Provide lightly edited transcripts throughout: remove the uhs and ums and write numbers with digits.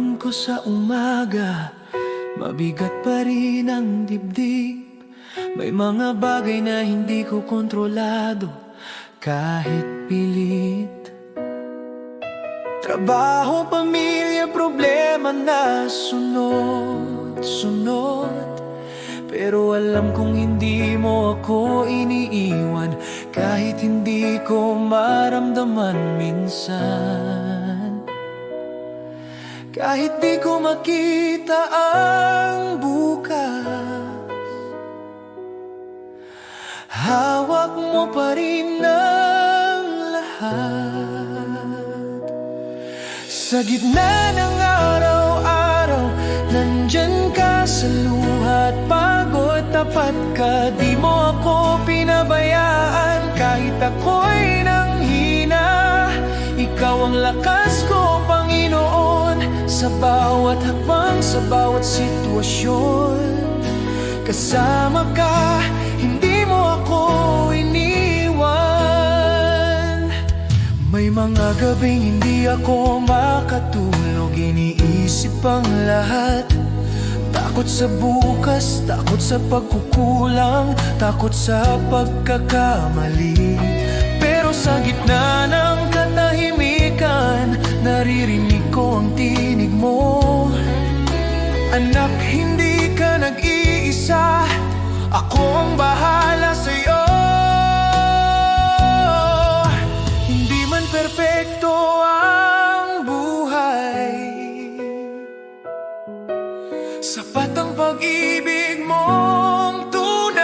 Pagbangon ko sa umaga, mabigat pa rin ang dibdib. May mga bagay na hindi ko kontrolado kahit pilit. Trabaho, pamilya, problema na sunod-sunod. Pero alam kong hindi mo ako iniiwan, kahit hindi ko maramdaman minsan. Kahit di ko makita ang bukas, hawak mo pa rin ang lahat. Sa gitna ng araw-araw, nandyan ka sa luha at pagod. Tapat ka, di mo ako pinabayaan. Kahit ako'y nanghina, ikaw ang lakas ko, Panginoon. Sa bawat hakbang, sa bawat sitwasyon, kasama ka, hindi mo ako iniwan. May mga gabing hindi ako makatulog, iniisip ang lahat. Takot sa bukas, takot sa pagkukulang, takot sa pagkakamali. Pero sa gitna ng katahimikan, naririnig ko ang tinig mo. Anak, hindi ka nag-iisa, ako ang bahala sa'yo. Hindi man perpekto ang buhay, sapat ang pag-ibig mong tunay.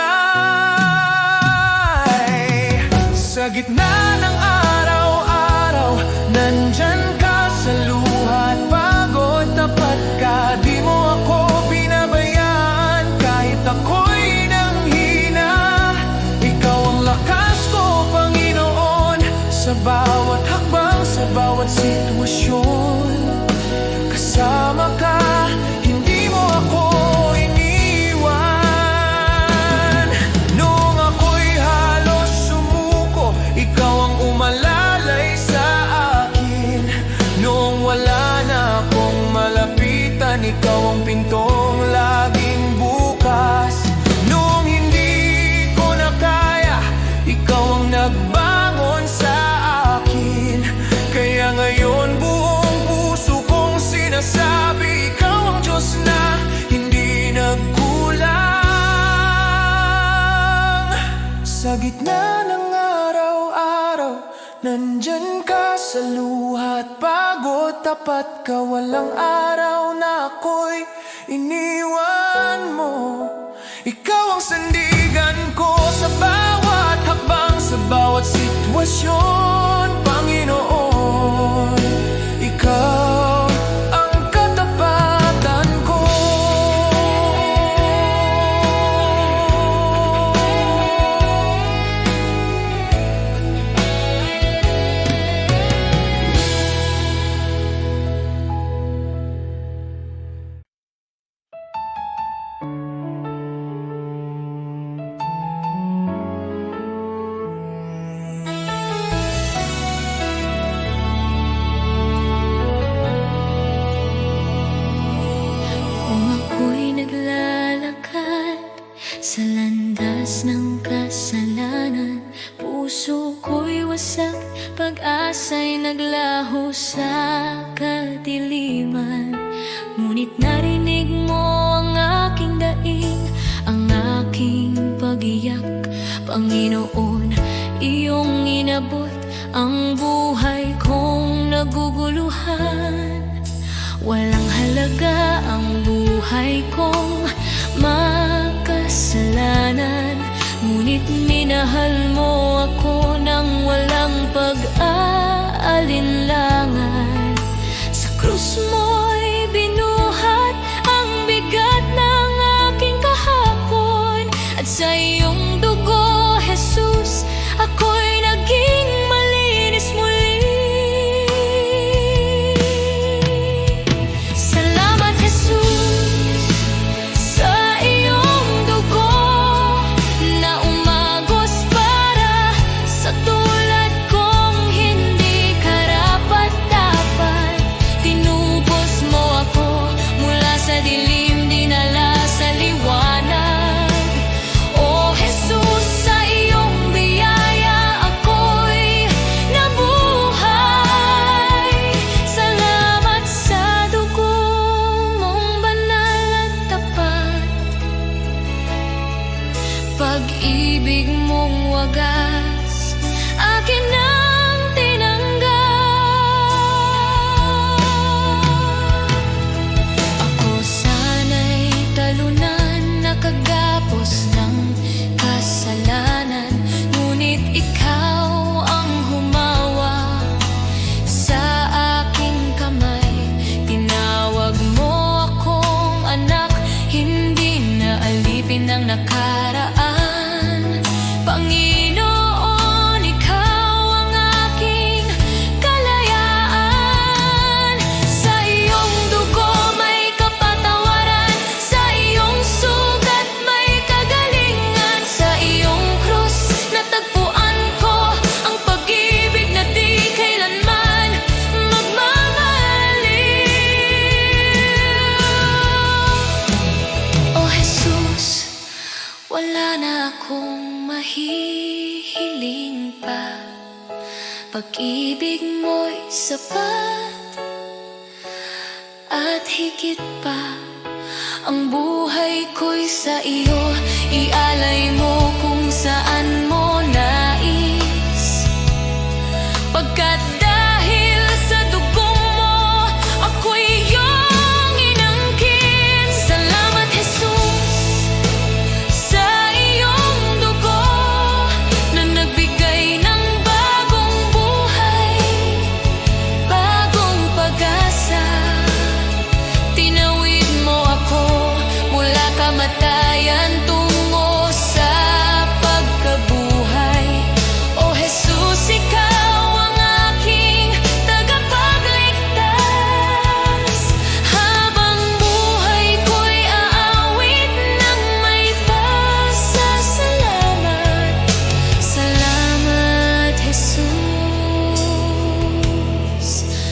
Sa gitna ng araw-araw, nandyan ka sa luha at pagod. Tapat ka, di mo ako pinabayaan. Kahit ako'y nanghina, ikaw ang lakas ko, Panginoon. Sa bawat hakbang, sa bawat sitwasyon, kasama ka, hindi mo ako iniwan. Noong ako'y halos sumuko, ikaw ang umalalay sa akin. Noong wala na akong malapitan, ikaw ang pintong laging bukas. Noong hindi ko na kaya, ikaw ang nagbangon sa akin. Kaya ngayon buong puso kong sinasabi, ikaw ang Diyos na hindi nagkulang. Sa gitna ng araw-araw, nandyan ka sa luha at pagod. Tapat ka, walang araw na ako'y iniwan mo. Ikaw ang sandigan ko sa bawat hakbang, sa bawat sitwasyon, Panginoon. Ikaw ang katapatan ko. Kung ako'y naglalakad sa landas ng kasalanan, puso ko'y wasak, pag-asa'y naglaho sa kadiliman. Ngunit narinig mo ang aking daing, ang aking pag-iyak. Panginoon, iyong inabot ang buhay kong naguguluhan. Walang halaga ang buhay kong makasalanan, ngunit minahal mo ako ng walang pag-aalinlangan. Sa krus mo'y binuhat ang bigat ng aking kahapon, at sa iyong dugo, Jesus, ako'y naging malinis muli. Salamat, Jesus, sa iyong dugo na umagos para sa tulad kong hindi karapat-dapat. Tinubos pag-ibig mo'y sapat. At higit pa, ang buhay ko'y sa iyo, ialay mo kung saan mo nais. Pagkat dahil sa dugong mo, ako'y iyong inangkin. Salamat, Jesus, sa iyong dugo na nagbigay ng bagong buhay, bagong pag-asa. Tinawid mo ako mula kamatayan tungo sa pagkabuhay. O Jesus, ikaw ang aking tagapagligtas. Habang buhay ko'y aawit ng may pasasalamat. Salamat, Jesus,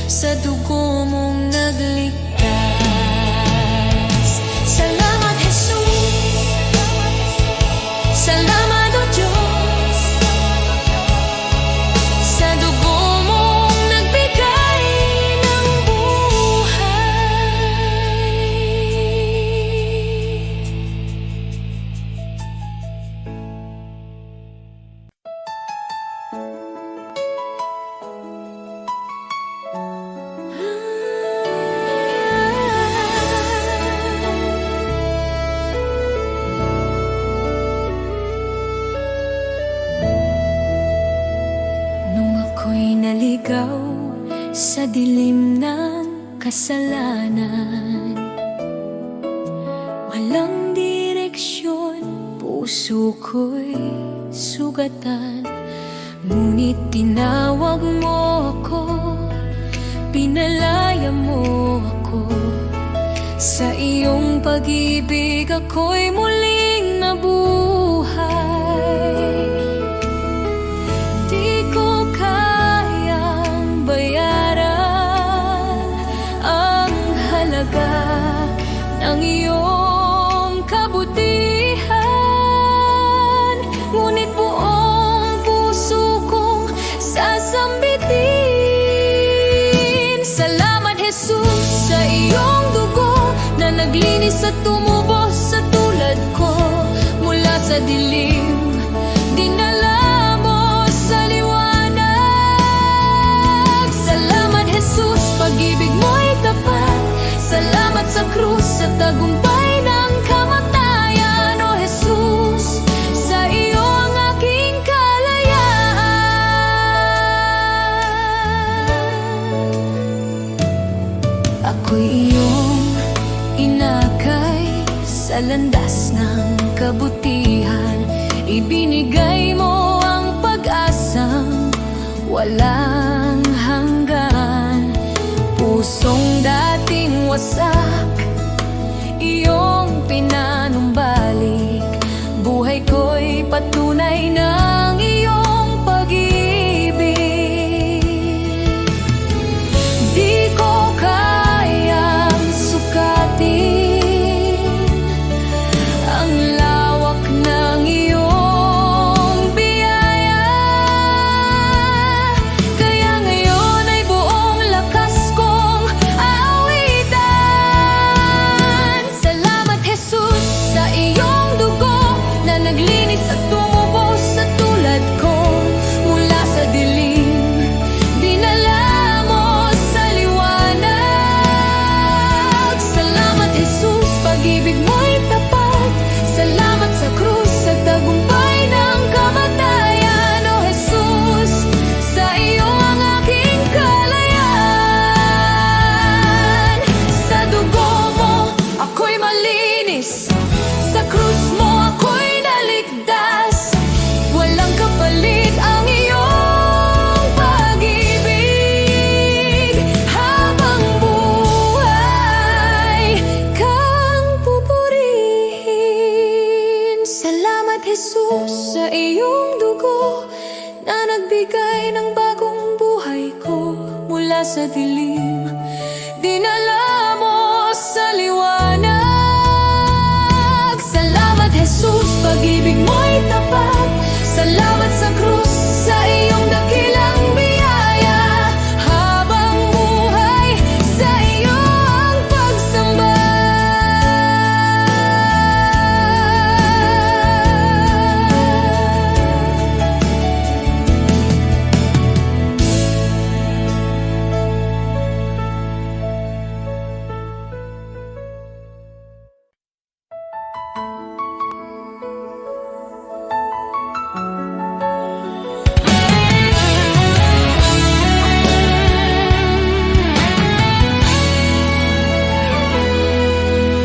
sa dugo mong nagligtas. Salamat, Jesus. Salamat, O Diyos, sa dugo mong nagbigay ng buhay. Nung ako'y naligaw sa dilim ng kasalanan, walang direksyon, puso ko'y sugatan. Ngunit tinawag mo ako, pinalaya mo ako. Sa iyong pag-ibig ako'y muling nabuhay. Di ko kayang bayaran ang halaga ng iyong kabutihan, ngunit buong puso kong sasambitin. Salamat, Jesus, sa iyong dugo na naglinis at tumubos sa tulad ko mula sa dilim. Dinala mo sa liwanag. Salamat, Jesus, pag-ibig mo'y tapat. Salamat sa krus sa tagumpay ng kamatayan. O Jesus, sa iyo ang aking kalayaan. Ako'y iyong inakay sa landas ng kabutihan. Ibinigay mo ang pag-asang walang hanggan. Pusong dating wasak, iyong pinanumbalik. Buhay ko'y patunay ng iyong pag-ibig. Di ko kayang sukatin ang lawak ng iyong biyaya. Kaya ngayon ay buong lakas kong aawitan. Salamat, Jesus, sa iyong dugo na naglinis at tumubos sa tulad ko mula sa dilim. Dinala mo sa liwanag. Salamat, Jesus, pag-ibig mo'y tapat. Salamat sa krus sa tagumpay ng kamatayan. O Jesus, sa iyo ang aking kalayaan. Sa dugo mo ako'y malinis, sa krus mo ako'y naligtas. Walang kapalit ang iyong pag-ibig. Habang buhay kang pupurihin. Salamat, Jesus, sa iyong dugo na nagbigay ng bagong buhay ko mula sa dilim. Dinala mo sa liwanag. Salamat, Jesus, pag-ibig mo'y tapat. Salamat sa krus, sa iyong dakilang biyaya.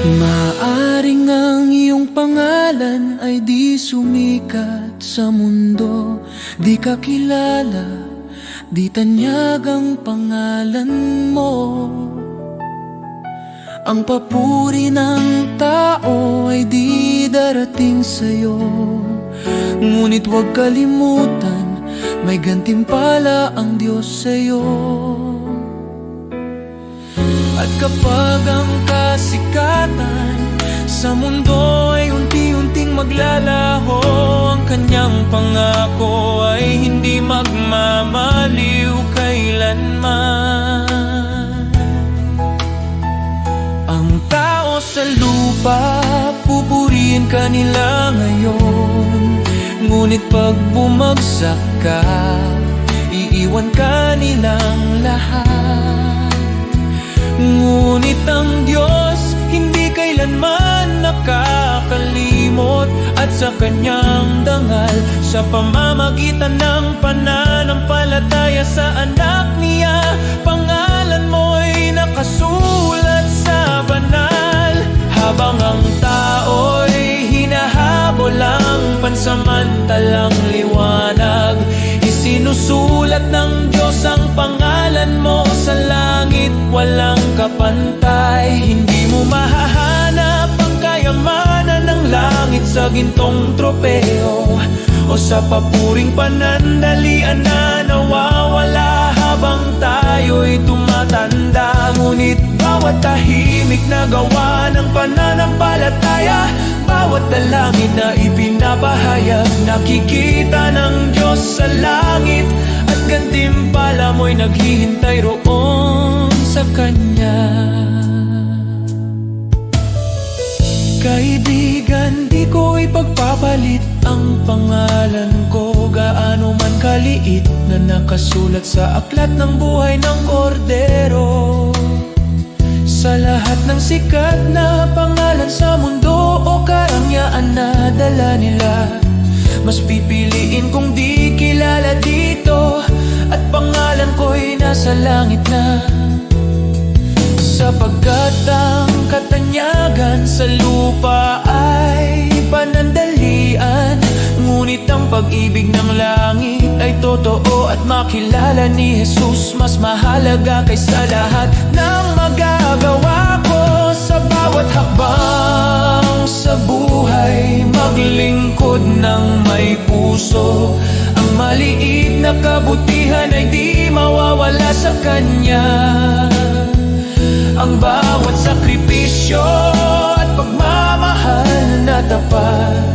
Maaring ang iyong pangalan ay di sumikat sa mundo, di ka kilala, di tanyag ang pangalan mo. Ang papuri ng tao ay di darating sa'yo, ngunit huwag kalimutan, may gantimpala ang Diyos sa'yo. At kapag ang kasikatan sa mundo ay unti-unting maglalaho, ang kanyang pangako ay hindi magmamaliw kailanman. Ang tao sa lupa, pupurihin ka nila ngayon, ngunit pag bumagsak ka, iiwan ka nilang lahat. Ngunit ang Diyos hindi kailanman nakakalimot, at sa kanyang dangal, sa pamamagitan ng pananampalataya sa anak niya, pangalan mo'y nakasulat sa banal. Habang ang tao'y hinahabol ang pansamantalang liwanag, isinusulat ng Diyos ang pangalan mo sa langit, walang kapantay. Hindi mo mahahanap ang kayamanan ng langit sa gintong tropeo, o sa papuring panandalian na nawawala habang tayo'y tumatanda. Ngunit bawat tahimik na gawa ng pananampalataya, bawat dalangin na ipinapahayag, nakikita ng Diyos sa langit, at gantimpala mo'y naghihintay roon sa Kanya. Kaibigan, di ko ipagpapalit ang pangalan ko, gaano man kaliit, na nakasulat sa aklat ng buhay ng kordero. Sa lahat ng sikat na pangalan sa mundo o karangyaan na dala nila, mas pipiliin kong di kilala dito, at pangalan ko'y nasa langit na. Sapagkat ang katanyagan sa lupa ay panandalian, ngunit ang pag-ibig ng langit ay totoo, at makilala ni Jesus mas mahalaga kaysa lahat ng magagawa ko. Sa bawat hakbang sa buhay, maglingkod ng may puso, ang maliit na kabutihan ay di mawawala sa Kanya. Ang bawat sakripisyo at pagmamahal na tapat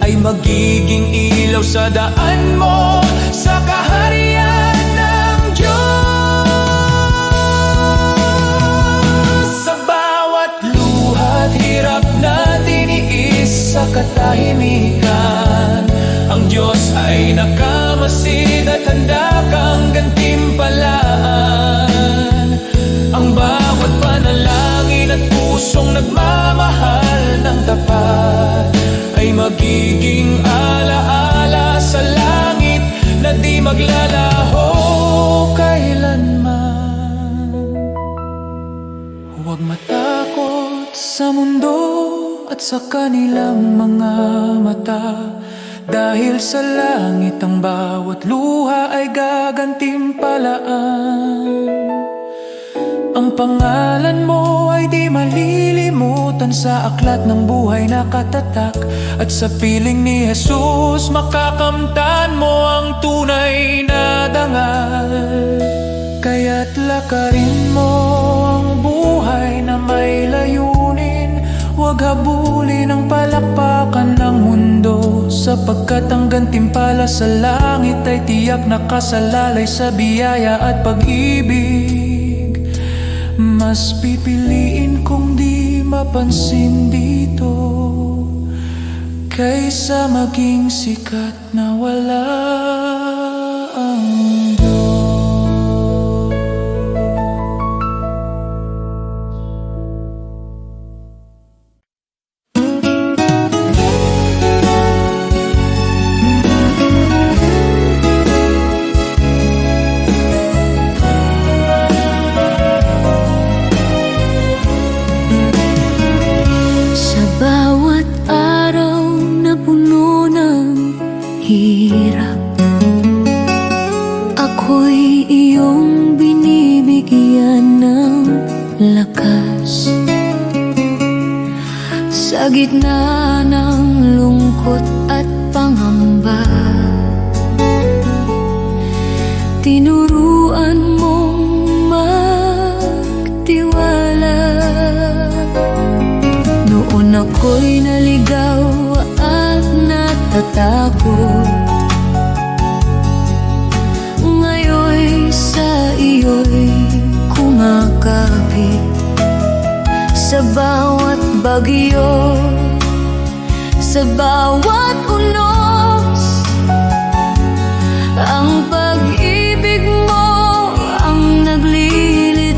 ay magiging ilaw sa daan mo sa kaharian ng Diyos. Sa bawat luha at hirap na tiniis sa katahimikan, ang Diyos ay nakamasid at handa kang gantimpalaan. Ang bawat panalangin at pusong nagmamahal ng tapat ay magiging alaala sa langit na di maglalaho kailanman. Huwag matakot sa mundo at sa kanilang mga mata, dahil sa langit ang bawat luha ay gagantimpalaan. Ang pangalan mo ay di malilimutan sa aklat ng buhay na katatak, at sa piling ni Jesus makakamtan mo ang tunay na dangal. Kaya't lakarin mo ang buhay na may layunin, huwag habulin ang palakpakan ng mundo, sapagkat ang gantimpala sa langit ay tiyak nakasalalay sa biyaya at pag-ibig. Mas pipiliin kong di mapansin dito, kaysa maging sikat na wala ang Diyos. sa gitna ng lungkot at pangamba. Tinuruan mong magtiwala. Noon ako'y naligaw at natatakot, ngayon sa iyo'y kumakapit. Sa bawat bagyo, sa bawat unos, ang pag-ibig mo ang nagliligtas.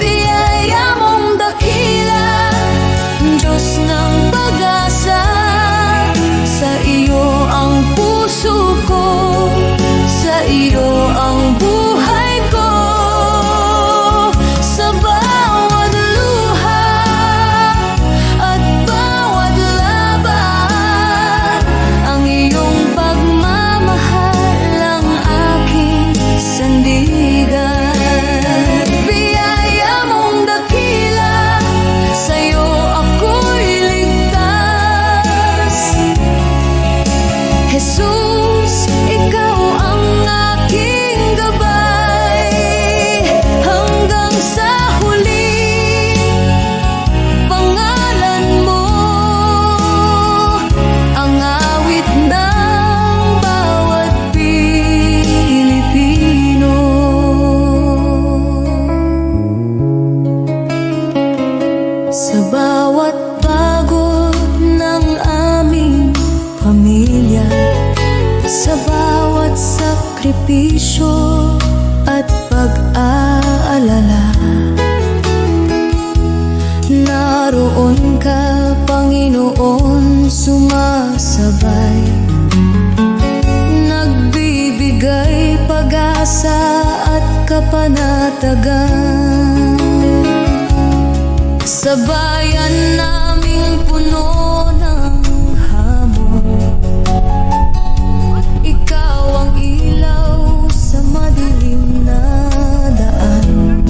Biyaya mong dakila, Diyos ng pag-asa, sa iyo ang puso ko, sa iyo ang buhay ko. Sa bawat luha at bawat laban, ang iyong pagmamahal ang aking sandigan. Biyaya mong dakila, sa'yo ako'y ligtas. Jesus, ikaw ang aking gabay, hanggang sa huli. Pangalan mo ang awit ng bawat Pilipino. Sa bawat pagod ng aming pamilya, sa bawat sakripisyo at pag-aalala, naroon ka, Panginoon, sumasabay, nagbibigay pag-asa at kapanatagan. Sa bayan naming puno ng hamon, ikaw ang ilaw sa madilim na daan.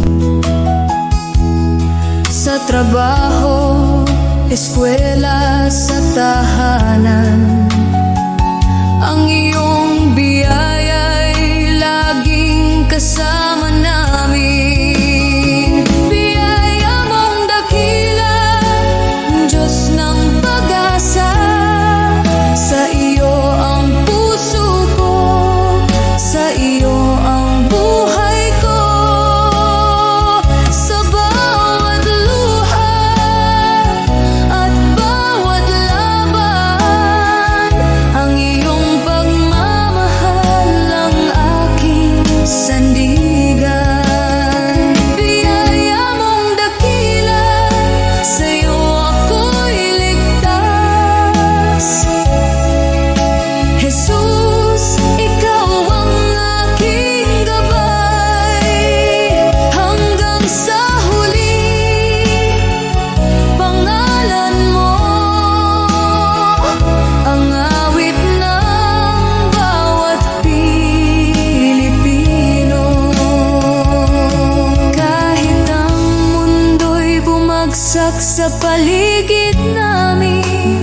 Sa trabaho, eskwela, sa tahanan, ang iyong biyaya'y laging kasama namin. Biyaya mong dakila, Diyos ng pag-asa, sa iyo ang puso ko, sa iyo ang buhay ko. Sa bawat luha at bawat laban, ang iyong pagmamahal ang aking sandigan. Biyaya mong dakila, sa'yo ako'y ligtas. Jesus, ikaw ang aking gabay, hanggang sa huli. Pangalan mo ang awit ng bawat Pilipino. Kahit ang mundo'y bumagsak sa paligid namin,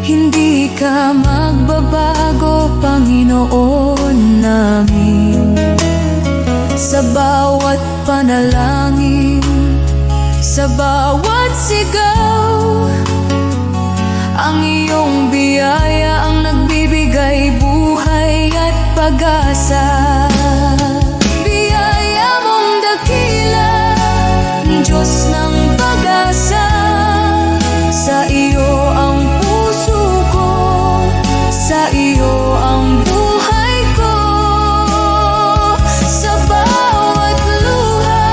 hindi ka magbabago, Panginoon namin. Sa bawat panalangin, sa bawat sigaw, ang iyong biyaya ang nagbibigay buhay at pag-asa. Biyaya mong dakila, Diyos ng pag-asa, sa iyo ang puso ko, sa iyo ang buhay ko. Sa bawat luha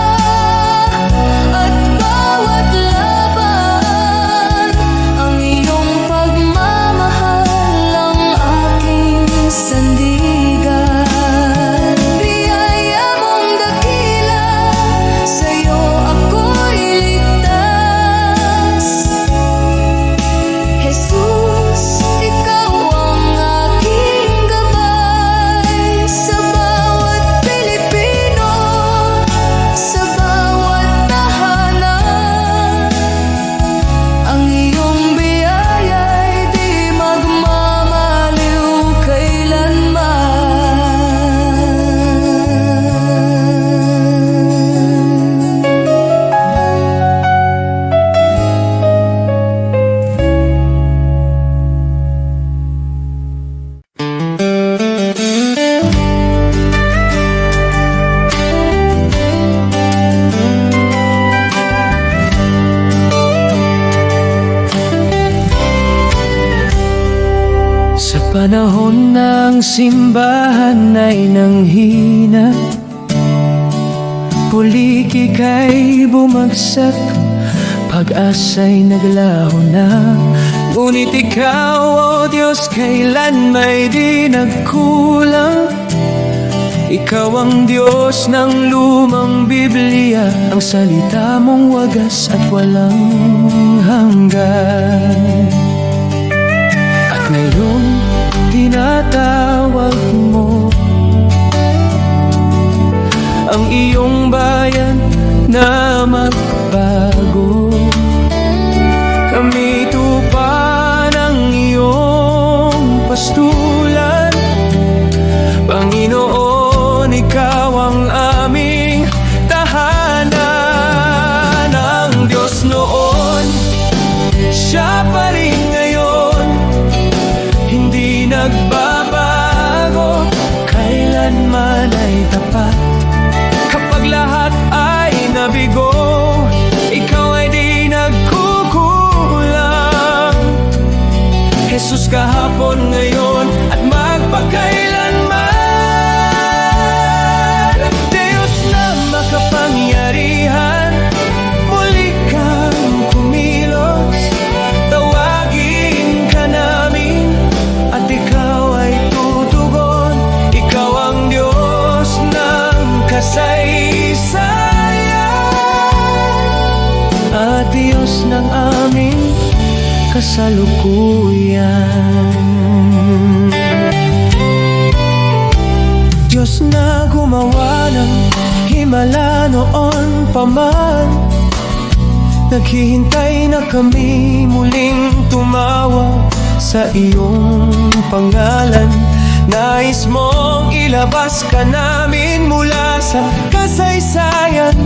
at bawat laban, ang iyong pagmamahal ang aking sandigan. Biyaya mong dakila, sa'yo ako'y panahon ng simbahan ay nanghina, pulik ika'y bumagsak, pag-asa'y naglaho na. Ngunit ikaw, o Diyos, kailan may di nagkulang. Ikaw ang Diyos ng lumang Biblia, ang salita mong wagas at walang hanggan. At ngayon, tinatawag mo ang iyong bayan na magbago. Kami tupa ng iyong pastulan, Panginoon. Ikaw ang aming tahanan. Ang Diyos noon, Siya pa rin ngayon, hindi nagbabago, kailanman ay tapat. Kapag lahat ay nabigo, Ikaw ay di nagkukulang. Jesus kahapon, ngayon at magpakailanman. Kapangyarihan, muli kang kumilos. Tawagin ka namin at ikaw ay tutugon. Ikaw ang Diyos ng kasaysayan at Diyos ng aming kasalukuyan. Diyos na gumawa ng himala noon pa man, naghihintay na kami muling tumawag sa iyong pangalan. Nais mong ilabas ka namin mula sa kasaysayan,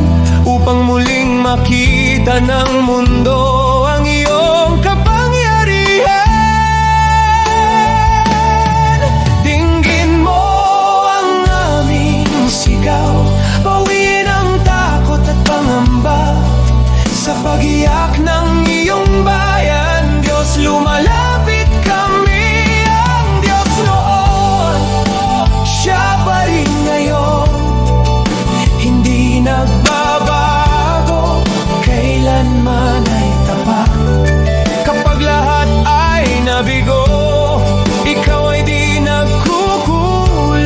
upang muling makita ng mundo ang iyong kapangyarihan. Dinggin mo ang aming sigaw, bawiin ang takot at pangamba. Sa pag-iyak ng iyong bayan, Diyos, lumalapit kami. Ang Diyos noon, Siya pa rin ngayon, hindi nagbabago, kailanman ay tapat. Kapag lahat ay nabigo, Ikaw ay di nagkukulang.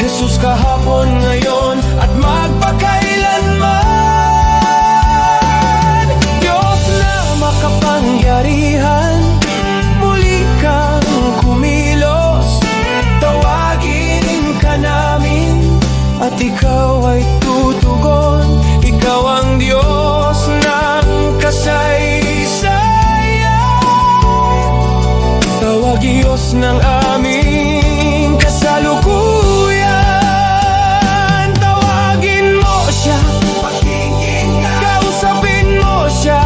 Jesus kahapon, ngayon at magpakailanman. Diyos na makapangyarihan, muli kang kumilos. Tawagin ka namin at ikaw ay tutugon. Ikaw ang Diyos ng kasaysayan, tawag Diyos ng aming kasalukuyan. Tawagin mo Siya, kausapin mo Siya.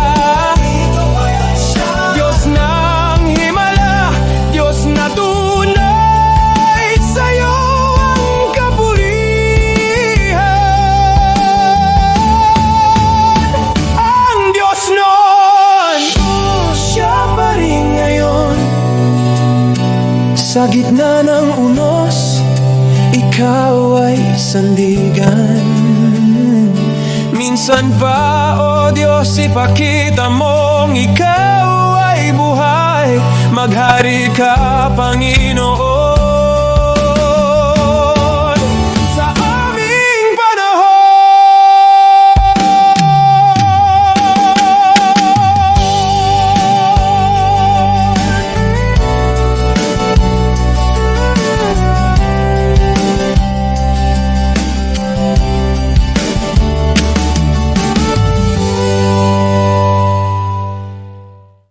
Diyos ng himala, Diyos na tunay, sa'yo ang kapurihan. Ang Diyos noon, Siya pa rin ngayon. Sa gitna ng unos, Ikaw ay sandigan. Minsan pa, o Diyos, ipakita mong Ikaw ay buhay. Maghari ka, Panginoon.